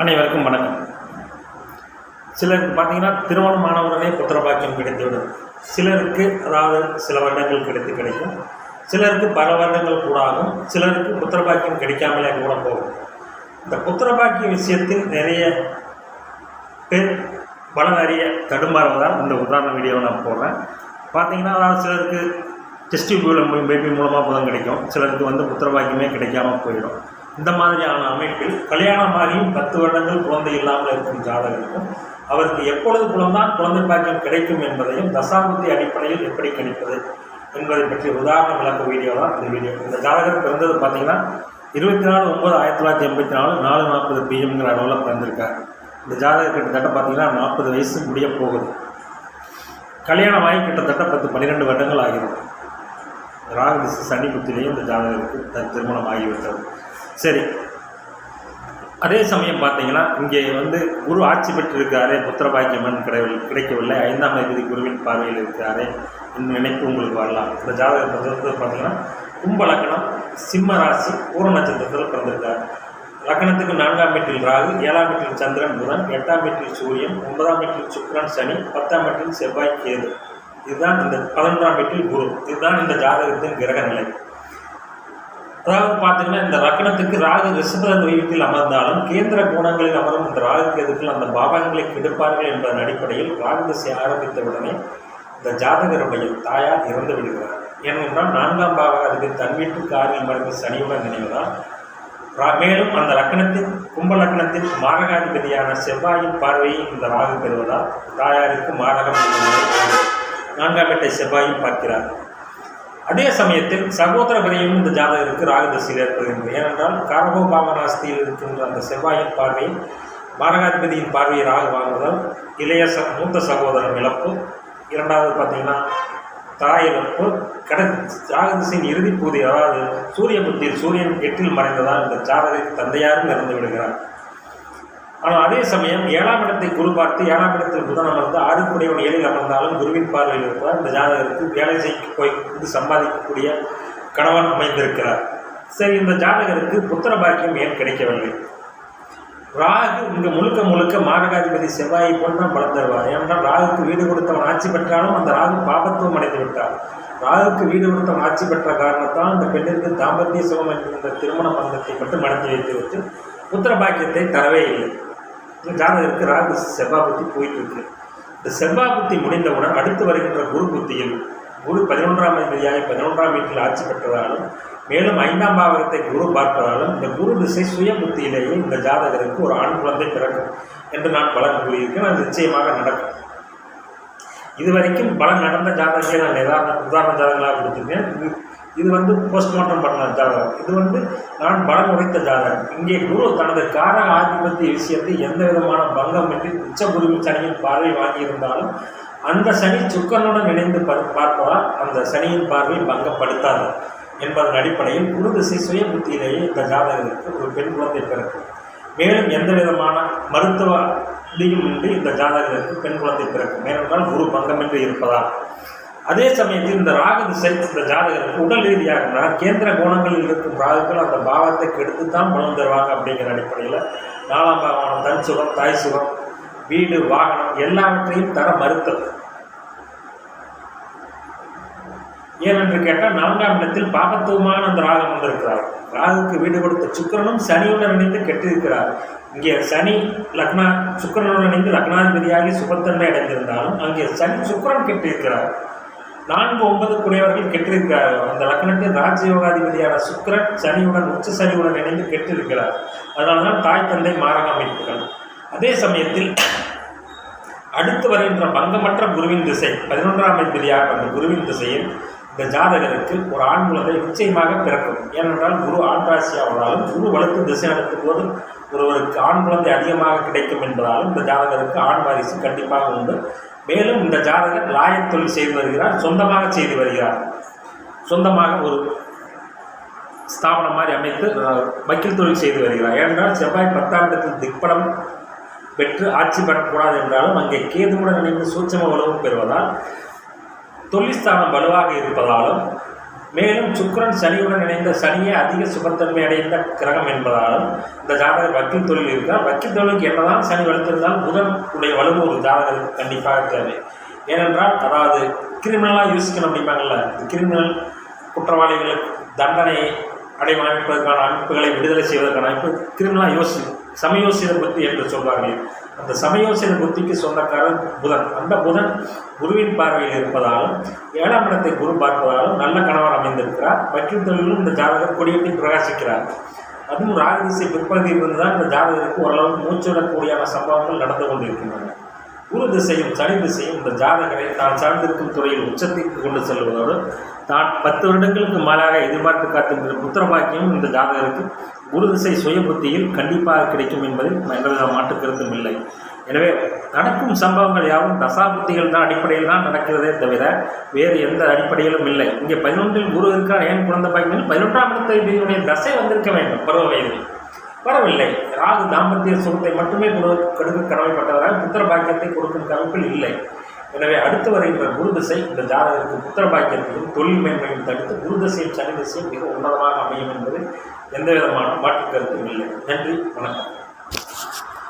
அனைவருக்கும் வணக்கம். சிலருக்கு பார்த்தீங்கன்னா திருமணமானவுடனே புத்திர பாக்கியம் கிடைத்துவிடும். சிலருக்கு அதாவது சில வருடங்கள் கிடைக்கும். சிலருக்கு பல வருடங்கள் கூட ஆகும். சிலருக்கு புத்திர பாக்கியம் கிடைக்காமலே கூட போகும். இந்த புத்திர பாக்கிய விஷயத்தில் நிறைய பேர் பலன் அறிய தடுமாறுவதால் இந்த உதாரண வீடியோவை நான் போடுறேன். பார்த்தீங்கன்னா அதாவது சிலருக்கு டெஸ்ட் பேபி மூலமாக புதன் கிடைக்கும். சிலருக்கு புத்திர பாக்கியமே கிடைக்காமல் போயிடும். இந்த மாதிரியான அமைப்பில் கல்யாணமாகியும் 10 வருடங்கள் குழந்தை இல்லாமல் இருக்கும் ஜாதகருக்கும் அவருக்கு எப்பொழுது குழந்தை பாக்கியம் கிடைக்கும் என்பதையும் தசாபுத்தி அடிப்படையில் எப்படி கணிப்பது என்பதை பற்றி உதாரண விளக்க வீடியோ தான் இந்த வீடியோ. இந்த ஜாதகர் பிறந்தது பார்த்தீங்கன்னா 24/9/1984 4:40 PM அளவில் பிறந்திருக்கார். இந்த ஜாதகர் கிட்டத்தட்ட பார்த்தீங்கன்னா 40 வயசு முடிய போகுது. கல்யாணமாகி கிட்டத்தட்ட 10-12 வருடங்கள் ஆகிறது. ராகு திசை சனி புத்திலேயே இந்த ஜாதகருக்கு திருமணம் ஆகிவிட்டது. சரி, அதே சமயம் பார்த்தீங்கன்னா இங்கே குரு ஆட்சி பெற்று இருக்காரே, புத்திர பாக்கியமன் கிடைக்கவில்லை, 5ஆம் அதிபதி குருவின் பார்வையில் இருக்காரே இந்த நினைப்பு உங்களுக்கு வரலாம். இந்த ஜாதகத்தை பார்த்தீங்கன்னா கும்ப லக்னம், சிம்ம ராசி, பூர நட்சத்திரத்தில் பிறந்திருக்கார். லக்னத்துக்கு 4ஆம் வீட்டில் ராகு, 7ஆம் வீட்டில் சந்திரன் புதன், 8ஆம் வீட்டில் சூரியன், 9ஆம் வீட்டில் சுக்கிரன் சனி, 10ஆம் வீட்டில் செவ்வாய் கேது. இதுதான் இந்த 11ஆம் வீட்டில் குரு. இதுதான் இந்த ஜாதகத்தின் கிரக நிலை. அதாவது பார்த்தீங்கன்னா இந்த லக்னத்துக்கு ராகு ரிஷப வீட்டில் அமர்ந்தாலும் கேந்திர கோணங்களில் அமரும் இந்த ராகு கேதுக்கள் அந்த பாவங்களை கெடுப்பார்கள் என்பதன் அடிப்படையில் ராகு திசை ஆரம்பித்தவுடனே இந்த ஜாதகருடைய தாயார் இறந்து விடுகிறார். ஏனென்றால் 4ஆம் பாவகத்துக்கு தன் வீட்டுக்கு ஆறில் மறைந்த சனியுடன் நினைவுதான். மேலும் அந்த லக்னத்தின் கும்ப லக்னத்தின் மாரகாதிபதியான செவ்வாயின் பார்வையை இந்த ராகு பெறுவதால் தாயாருக்கு மாரகம் 4ஆம் வீட்டை செவ்வாயும் பார்க்கிறார். அதே சமயத்தில் சகோதர விரையும் இந்த ஜாதகருக்கு ராகு திசையில் ஏற்படுகின்றது. ஏனென்றால் காரகோ பாவனாஸ்தியில் இருக்கின்ற அந்த செவ்வாயின் பார்வை மாரகாதிபதியின் பார்வையை ராகு வாங்குவதால் இளைய மூத்த சகோதரன் இழப்பு, இரண்டாவது பார்த்தீங்கன்னா தாய் இழப்பு, ராகு திசையின் இறுதி பூதி அதாவது சூரிய புத்தியில் சூரியன் 8இல் மறைந்ததால் இந்த ஜாதகருக்கு தந்தையாரும் இறந்து விடுகிறார். ஆனால் அதே சமயம் 7ஆம் இடத்தை குரு பார்த்து 7ஆம் இடத்தில் புதன் அமர்ந்து 6 7இல் அமர்ந்தாலும் குருவின் பார்வையில் இருப்பதால் இந்த ஜாதகருக்கு வேலை செய்ய போய் சம்பாதிக்கக்கூடிய கணவன் அமைந்திருக்கிறார். சரி, இந்த ஜாதகருக்கு புத்திர பாக்கியம் ஏன் கிடைக்கவில்லை? ராகு இங்கே முழுக்க மாரகாதிபதி செவ்வாயை போன்ற பலம் தருவார். ஏனென்றால் ராகுக்கு வீடு கொடுத்தவன் ஆட்சி பெற்றாலும் அந்த ராகு பாபத்துவம் அடைந்து விட்டார். ராகுக்கு வீடு கொடுத்தவன் ஆட்சி பெற்ற காரணத்தால் அந்த பெண்ணிற்கு தாம்பத்திய சுகம் என்கின்ற திருமண பந்தத்தை மட்டும் நடத்தி வைத்து புத்திர பாக்கியத்தை தரவே இல்லை. ஜாதகருக்கு ராகு செவ்வாய் புத்தி போயிட்டு இருக்கு. இந்த செவ்வாய் புத்தி முடிந்தவுடன் அடுத்து வருகின்ற குரு புத்தியில் குரு 11ஆம் அதிபதியாக 11ஆம் வீட்டில் ஆட்சி பெற்றதாலும் மேலும் 5ஆம் பாவகத்தை குரு பார்ப்பதாலும் இந்த குரு திசை சுய புத்தியிலேயே இந்த ஜாதகருக்கு ஒரு ஆண் குழந்தை பிறக்கும் என்று நான் பலன் கூறியிருக்கேன். அது நிச்சயமாக நடக்கும். இதுவரைக்கும் பலன் நடந்த ஜாதகத்தை நான் உதாரண ஜாதகங்களாக கொடுத்துருக்கேன். இது போஸ்ட்மார்ட்டம் பண்ண ஜாதகம். இது நான் பலம் உடைத்த ஜாதகம். இங்கே குரு தனது காரக ஆதிபத்திய விஷயத்தை எந்த விதமான பங்கமின்றி உச்ச குருவின் சனியின் பார்வை வாங்கியிருந்தாலும் அந்த சனி சுக்கரனுடன் இணைந்து பார்ப்பதால் அந்த சனியின் பார்வை பங்கப்படுத்தாது என்பதன் அடிப்படையில் குரு திசை சுய புத்தியிலேயே இந்த ஜாதகருக்கு ஒரு பெண் குழந்தை பிறக்கும். மேலும் எந்த விதமான மருத்துவ இன்றி இந்த ஜாதகருக்கு பெண் குழந்தை பிறக்கும். ஏனென்றால் குரு பங்கமின்றி இருப்பதால். அதே சமயத்தில் இந்த ராகு திசை இந்த ஜாதகருக்கு உடல் ரீதியாக கேந்திர கோணங்களில் இருக்கும் ராகுக்கள் அந்த பாவத்தை கெடுத்து தான் பலம் தருவாங்க அப்படிங்கிற அடிப்படையில் 4ஆம் பாவம் தன் சுகம், தாய் சுகம், வீடு, வாகனம் எல்லாவற்றையும் தர மறுத்தது. ஏனென்று கேட்டால் 4ஆம் இடத்தில் பாபத்துவமான அந்த ராகம் வந்திருக்கிறார். ராகுக்கு வீடு கொடுத்த சுக்கிரனும் சனியுடன் இணைந்து கெட்டிருக்கிறார். இங்கே சனி சுக்கிரனுடன் இணைந்து லக்னாதிபதியாகி சுபத்தன்மை அடைந்திருந்தாலும் அங்கே சனி சுக்கிரன் கெட்டிருக்கிறார். 4-9 குறையவர்கள் கெட்டிருக்கிறார்கள். அந்த லக்னத்தின் ராஜயோகாதிபதியான சுக்கிரன் சனியுடன் உச்ச சனியுடன் இணைந்து கெட்டிருக்கிறார். அதனால்தான் தாய் தந்தை மாரக அமைப்புகள். அதே சமயத்தில் அடுத்து வருகின்ற பங்கமற்ற குருவின் திசை 11ஆம் அதிபதியாக அந்த குருவின் திசையில் இந்த ஜாதகருக்கு ஒரு ஆண் குழந்தை நிச்சயமாக பிறக்கும். ஏனென்றால் குரு ஆண் ராசியாவதாலும் குரு வலுத்து திசை நடத்தும் போது ஒருவருக்கு ஆண் குழந்தை அதிகமாக கிடைக்கும் என்பதாலும் இந்த ஜாதகருக்கு ஆண் வாரிசு கண்டிப்பாக உண்டு. மேலும் இந்த ஜாதகர் லாயத் தொழில் செய்து வருகிறார், சொந்தமாக செய்து வருகிறார். சொந்தமாக ஒரு ஸ்தாபனம் மாதிரி அமைத்து வக்கீல் தொழில் செய்து வருகிறார். ஏனென்றால் செவ்வாய் 10ஆம் இடத்தில் திக்பலம் பெற்று ஆட்சி பெறக்கூடாது என்றாலும் அங்கே கேதுவுடன் இணைந்து சூட்சம வலுவும் பெறுவதால் தொழில் ஸ்தானம் வலுவாக இருப்பதாலும் மேலும் சுக்கிரன் சனியுடன் இணைந்த சனியே அதிக சுபத்தன்மை அடைந்த கிரகம் என்பதாலும் இந்த ஜாதகர் வக்கீல் தொழில் இருக்கார். வக்கீல் தொழிலுக்கு என்னதான் சனி வளர்த்திருந்தாலும் புதன் உடைய வலுவு ஒரு ஜாதகருக்கு கண்டிப்பாக தேவை. ஏனென்றால் அதாவது கிரிமினலாக யோசிக்கணும் அப்படிம்பாங்கள்ல, கிரிமினல் குற்றவாளிகளுக்கு தண்டனை அமைப்பதற்கான அமைப்புகளை விடுதலை செய்வதற்கான அமைப்பு கிரிமினலாக சமயோசித புத்தி என்று சொல்வார்கள். அந்த சமயோசித புத்திக்கு சொந்தக்காரர் புதன். அந்த புதன் குருவின் பார்வையில் இருப்பதாலும் 7ஆம் இடத்தை குரு பார்ப்பதாலும் நல்ல கணவர் அமைந்திருக்கிறார். வக்கீல் தொழிலும் இந்த ஜாதகர் கொடியேற்றி பிரகாசிக்கிறார். அதுவும் ராகு திசை பிற்பகுதியில் இருந்து தான் இந்த ஜாதகருக்கு ஓரளவுக்கு மூச்சுவிடக்கூடியான சம்பவங்கள் நடந்து கொண்டிருக்கின்றன. குரு திசையும் சனி திசையும் இந்த ஜாதகரை தான் சார்ந்திருக்கும் துறையில் உச்சத்திற்கு கொண்டு செல்வதோடு தான் 10 வருடங்களுக்கு மேலாக எதிர்பார்த்து காத்திருந்த புத்திரபாக்கியம் இந்த ஜாதகருக்கு குரு திசை சுய புத்தியில் கண்டிப்பாக கிடைக்கும் என்பதில் எந்தவித மாற்று கருத்தும் இல்லை. எனவே நடக்கும் சம்பவங்கள் யாவும் தசாபுத்திகள் தான் அடிப்படையில் தான் நடக்கிறதே தவிர வேறு எந்த அடிப்படையிலும் இல்லை. இங்கே 11இல் குரு இருக்கார். ஏன் குழந்தை பாக்கியம்? 11ஆம் இடத்தை தசை வந்திருக்க வேண்டும் பருவ வயதில், வரவில்லை. ராகு தாம்பத்திய சுகத்தை மட்டுமே கொடுக்க கடமைப்பட்டவராக புத்திர பாக்கியத்தை கொடுக்கும் கருப்பில் இல்லை. எனவே அடுத்து வருகின்ற குரு திசை இந்த ஜாதகருக்கு புத்திர பாக்கியத்தையும் தொழில் மேன்மையும் தடுத்து குரு திசையும் சனி திசையும் மிக உன்னதமாக அமையும் என்பது எந்த விதமான மாற்று கருத்தும் இல்லை. நன்றி, வணக்கம்.